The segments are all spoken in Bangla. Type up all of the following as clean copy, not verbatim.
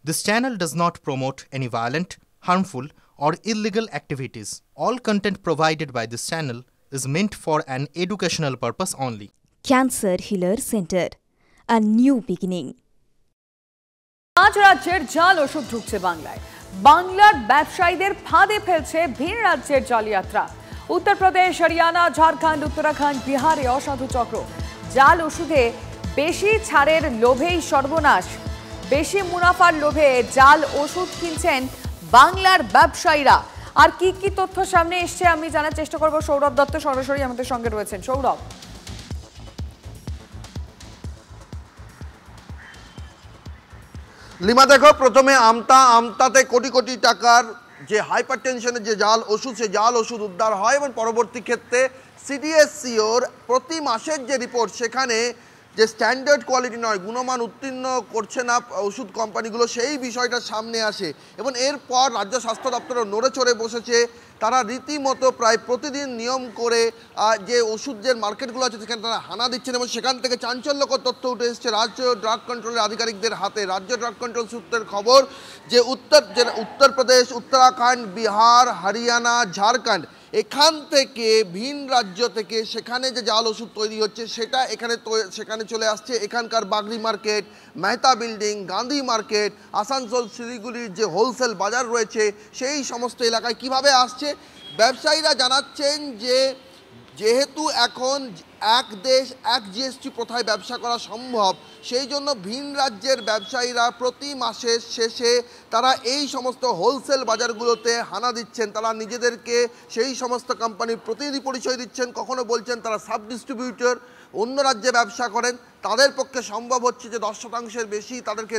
This channel does not promote any violent, harmful, or illegal activities. All content provided by this channel is meant for an educational purpose only. Cancer Healer Center, a new beginning. পাঁচ রাজ্যের জাল ওষুধ ঢুকছে বাংলায়। বাংলার ব্যবসায়ীদের ফাঁদে ফেলছে ভিন রাজ্যের জালিয়াতরা। উত্তরপ্রদেশ, হরিয়ানা, ঝাড়খণ্ড, উত্তরাখণ্ড, বিহারে অসাধু চক্র। জাল ওষুধে বেশি ছাড়ের লোভেই সর্বনাশ। বেশি মুনাফার লোভে জাল ওষুধ কিনছেন বাংলার ব্যবসায়ীরা। আর কি কি তথ্য সামনে এসছে আমি জানার চেষ্টা করব। সৌরভ দত্ত সরাসরি আমাদের সঙ্গে রয়েছেন। সৌরভ, লিমা দেখো, প্রথমে আমতাতে কোটি কোটি টাকার যে হাইপার টেনশনের যে জাল ওষুধ, সে জাল ওষুধ উদ্ধার হয় এবং পরবর্তী ক্ষেত্রে সিডিএসসিওর প্রতি মাসের যে রিপোর্ট, সেখানে যে স্ট্যান্ডার্ড কোয়ালিটি নয়, গুণমান উত্তীর্ণ করছে না ওষুধ কোম্পানিগুলো, সেই বিষয়টা সামনে আসে এবং এরপর রাজ্য স্বাস্থ্য দপ্তরও নড়ে চড়ে বসেছে। তারা রীতিমতো প্রায় প্রতিদিন নিয়ম করে যে ওষুধের মার্কেটগুলো আছে সেখানে তারা হানা দিচ্ছেন এবং সেখান থেকে চাঞ্চল্যকর তথ্য উঠে এসেছে রাজ্য ড্রাগ কন্ট্রোলের আধিকারিকদের হাতে। রাজ্য ড্রাগ কন্ট্রোল সূত্রের খবর যে উত্তরপ্রদেশ, উত্তরাখণ্ড, বিহার, হরিয়ানা, ঝাড়খণ্ড, এখান থেকে ভিন রাজ্য থেকে সেখানে যে জাল ওষুধ তৈরি হচ্ছে সেটা সেখানে চলে আসছে। এখানকার Bagri market, Mehta building, Gandhi market, Asansol, শিলিগুড়ির যে হোলসেল বাজার রয়েছে সেই সমস্ত এলাকায় কিভাবে আসছে ব্যবসায়ীরা জানাচ্ছেন যে যেহেতু এখন এক দেশ এক জিএসটি প্রথায় ব্যবসা করা সম্ভব, সেই জন্য ভিন রাজ্যের ব্যবসায়ীরা প্রতি মাসের শেষে তারা এই সমস্ত হোলসেল বাজারগুলোতে হানা দিচ্ছেন। তারা নিজেদেরকে সেই সমস্ত কোম্পানির প্রতিনিধি পরিচয় দিচ্ছেন, কখনো বলছেন তারা সাব ডিস্ট্রিবিউটর, অন্য রাজ্যে ব্যবসা করেন। তাদের পক্ষে সম্ভব হচ্ছে যে 10%-এর বেশি তাদেরকে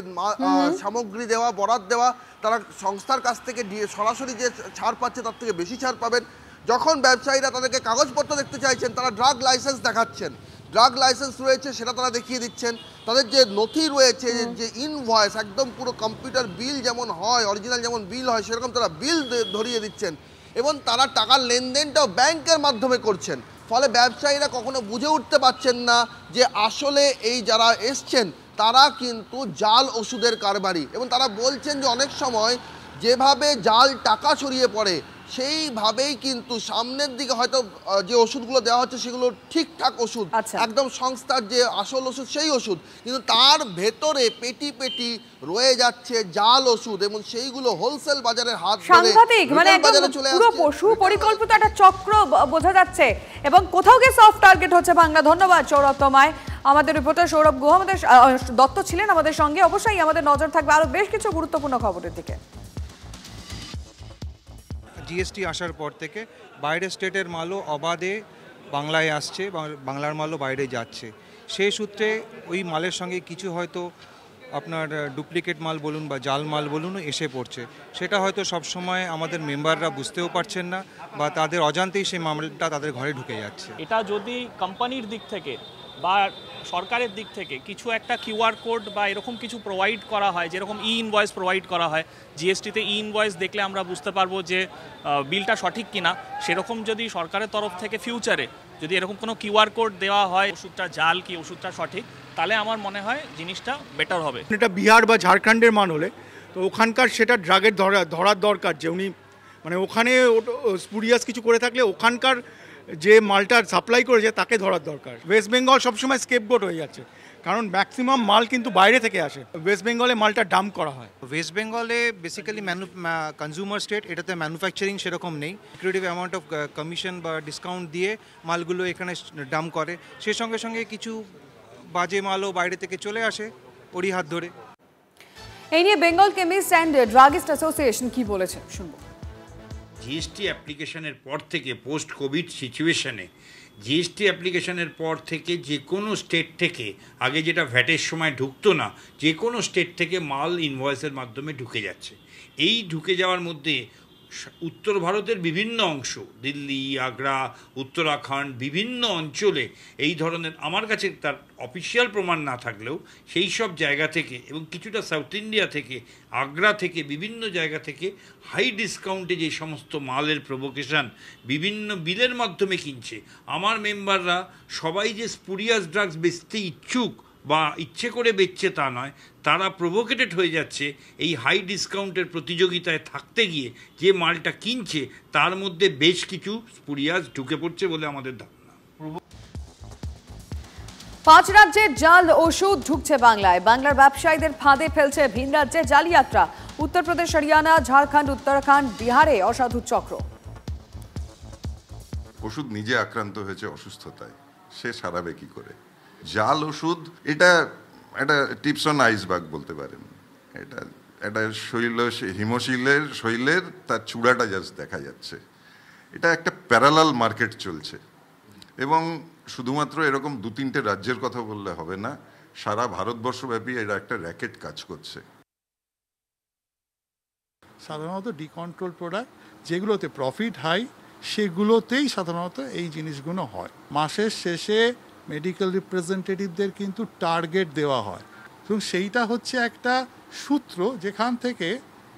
সামগ্রী দেওয়া, বরাদ দেওয়া। তারা সংস্থার কাছ থেকে সরাসরি যে ছাড় পাচ্ছে তার থেকে বেশি ছাড় পাবেন। যখন ব্যবসায়ীরা তাদেরকে কাগজপত্র দেখতে চাইছেন, তারা ড্রাগ লাইসেন্স দেখাচ্ছেন, ড্রাগ লাইসেন্স রয়েছে সেটা তারা দেখিয়ে দিচ্ছেন। তাদের যে নথি রয়েছে, যে ইনভয়েস, একদম পুরো কম্পিউটার বিল যেমন হয়, অরিজিনাল যেমন বিল হয় সেরকম তারা বিল ধরিয়ে দিচ্ছেন এবং তারা টাকার লেনদেনটাও ব্যাংকের মাধ্যমে করছেন। ফলে ব্যবসায়ীরা কখনো বুঝে উঠতে পারছেন না যে আসলে এই যারা এসছেন তারা কিন্তু জাল ওষুধের কারবারি। এবং তারা বলছেন যে অনেক সময় যেভাবে জাল টাকা ছড়িয়ে পড়ে সেইভাবেই কিন্তু সামনের দিকে হয়তো যে ওষুধগুলো দেওয়া হচ্ছে সেগুলো ঠিকঠাক ওষুধ, একদম সংস্থার যে আসল ওষুধ সেই ওষুধ, কিন্তু তার ভেতরে পেটি পেটি রয়ে যাচ্ছে জাল ওষুধ এবং সেইগুলো হোলসেল বাজারের হাত ধরে পুরো পশু পরিকল্পিত একটা চক্র বোঝা যাচ্ছে এবং কোথাও গিয়ে সফট টার্গেট হচ্ছে বাংলা। ধন্যবাদ সৌরভ তোমায়। আমাদের রিপোর্টার সৌরভ গুহ আমাদের দত্ত ছিলেন আমাদের সঙ্গে। অবশ্যই আমাদের নজর থাকবে আরো বেশ কিছু গুরুত্বপূর্ণ খবরের দিকে। জিএসটি আসার পর থেকে বাইরের স্টেটের মালও অবাধে বাংলায় আসছে, বাংলার মালও বাইরে যাচ্ছে। সেই সূত্রে ওই মালের সঙ্গে কিছু হয়তো আপনার ডুপ্লিকেট মাল বলুন বা জাল মাল বলুন এসে পড়ছে। সেটা হয়তো সবসময় আমাদের মেম্বাররা বুঝতেও পারছেন না বা তাদের অজান্তেই সেই মালটা তাদের ঘরে ঢুকে যাচ্ছে। এটা যদি কোম্পানির দিক থেকে বা সরকারের দিক থেকে কিছু একটা কিউআর কোড বা এরকম কিছু প্রোভাইড করা হয়, যেরকম ইনভয়েস প্রোভাইড করা হয় জিএসটিতে, ইনভয়েস দেখলে আমরা বুঝতে পারবো যে বিলটা সঠিক কিনা, সেরকম যদি সরকারের তরফ থেকে ফিউচারে যদি এরকম কোনো কিউআর কোড দেওয়া হয় ওষুধটা জাল কি ওষুধটা সঠিক, তাহলে আমার মনে হয় জিনিসটা বেটার হবে। এটা বিহার বা ঝাড়খণ্ডের মাল হলে তো ওখানকার সেটা ড্রাগের ধরার দরকার, যে উনি মানে ওখানে স্পুরিয়াস কিছু করে থাকলে ওখানকার যে মালটা সাপ্লাই করেছে তাকে ধরার দরকার। ওয়েস্ট বেঙ্গল সবসময় স্কেপগোট হয়ে যাচ্ছে, কারণ ম্যাক্সিমাম মাল কিন্তু বাইরে থেকে আসে। ওয়েস্ট বেঙ্গলে মালটা ডাম্প করা হয়। ওয়েস্ট বেঙ্গলে বেসিক্যালি কনজিউমার স্টেট, এটাতে ম্যানুফ্যাকচারিং সেরকম নেই। ক্রিয়েটিভ অ্যামাউন্ট অফ কমিশন বা ডিসকাউন্ট দিয়ে মালগুলো এখানে ডাম্প করে। সেই সঙ্গে সঙ্গে কিছু বাজে মালও বাইরে থেকে চলে আসে ওরই হাত ধরে। এই নিয়ে Bengal chemist and druggist association কি বলেছে শুনবো। জিএসটি অ্যাপ্লিকেশনের পর থেকে পোস্ট কোভিড সিচুয়েশনে জিএসটি অ্যাপ্লিকেশনের পর থেকে যে কোনো স্টেট থেকে, আগে যেটা ভ্যাটের সময় ঢুকতো না, যে কোনো স্টেট থেকে মাল ইনভয়েসের মাধ্যমে ঢুকে যাচ্ছে। এই ঢুকে যাওয়ার মধ্যে উত্তর ভারতের বিভিন্ন অংশ, দিল্লি, আগ্রা, উত্তরাখণ্ড, বিভিন্ন অঞ্চলে এই ধরনের, আমার কাছে তার অফিসিয়াল প্রমাণ না থাকলেও সেই সব জায়গা থেকে এবং কিছুটা সাউথ ইন্ডিয়া থেকে, আগ্রা থেকে, বিভিন্ন জায়গা থেকে হাই ডিসকাউন্টে যে সমস্ত মালের প্রভোকেশন বিভিন্ন বিলের মাধ্যমে কিনছে। আমার মেম্বাররা সবাই যে স্পুরিয়াস ড্রাগস বেচতে ইচ্ছুক বা ইচ্ছে করে বেচছে তা নয়, তারা প্রভোকেটেড হয়ে যাচ্ছে এই হাই ডিসকাউন্টের প্রতিযোগিতায় থাকতে গিয়ে। যে মালটা কিনছে তার মধ্যে বেশ কিছু স্পুরিয়াস ঢুকে পড়ছে বলে আমাদের ধারণা। 5 রাজ্যের জাল ওষুধ ঢুকছে বাংলায়। বাংলার ব্যবসায়ীদের ফাঁদে ফেলছে ভিন রাজ্যের জালিয়াতরা। উত্তরপ্রদেশ, হরিয়ানা, ঝাড়খণ্ড, উত্তরাখণ্ড, বিহারে অসাধু চক্র। ওষুধ নিজে আক্রান্ত হয়েছে অসুস্থতায়, সে সারাবে কি করে? জাল ওষুধ এটা একটা টিপস অন আইসবার্গ বলতে পারেন। এটা শৈলের তার চূড়াটা জাস্ট দেখা যাচ্ছে। এটা একটা প্যারালাল মার্কেট চলছে, এবং শুধুমাত্র এরকম 2-3টে রাজ্যের কথা বললে হবে না, সারা ভারতবর্ষব্যাপী এটা একটা র্যাকেট কাজ করছে। সাধারণত ডিকন্ট্রোল প্রোডাক্ট যেগুলোতে প্রফিট হাই, সেগুলোতেই সাধারণত এই জিনিসগুলো হয়। মাসের শেষে মেডিকেল রিপ্রেজেন্টেটিভদের কিন্তু টার্গেট দেওয়া হয়, এবং সেইটা হচ্ছে একটা সূত্র যেখান থেকে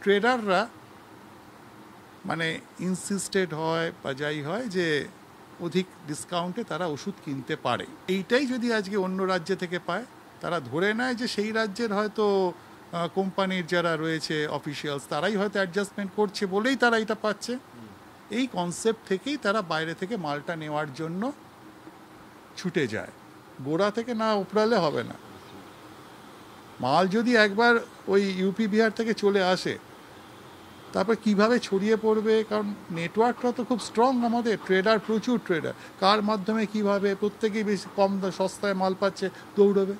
ট্রেডাররা মানে ইনসিস্টেড হয় বা যাই হয় যে অধিক ডিসকাউন্টে তারা ওষুধ কিনতে পারে। এইটাই যদি আজকে অন্য রাজ্য থেকে পায়, তারা ধরে নেয় যে সেই রাজ্যের হয়তো কোম্পানির যারা রয়েছে অফিসিয়ালস, তারাই হয়তো অ্যাডজাস্টমেন্ট করছে বলেই তারা এটা পাচ্ছে। এই কনসেপ্ট থেকেই তারা বাইরে থেকে মালটা নেওয়ার জন্য ছুটে যায়। গোড়া থেকে না উপড়ালে হবে না। মাল যদি একবার ওই ইউপি বিহার থেকে চলে আসে, তারপর কিভাবে ছড়িয়ে পড়বে, কারণ নেটওয়ার্কটা তো খুব স্ট্রং আমাদের, ট্রেডার প্রচুর ট্রেডার, কার মাধ্যমে কিভাবে প্রত্যেকেই বেশি কম সস্তায় মাল পাচ্ছে দৌড়বে।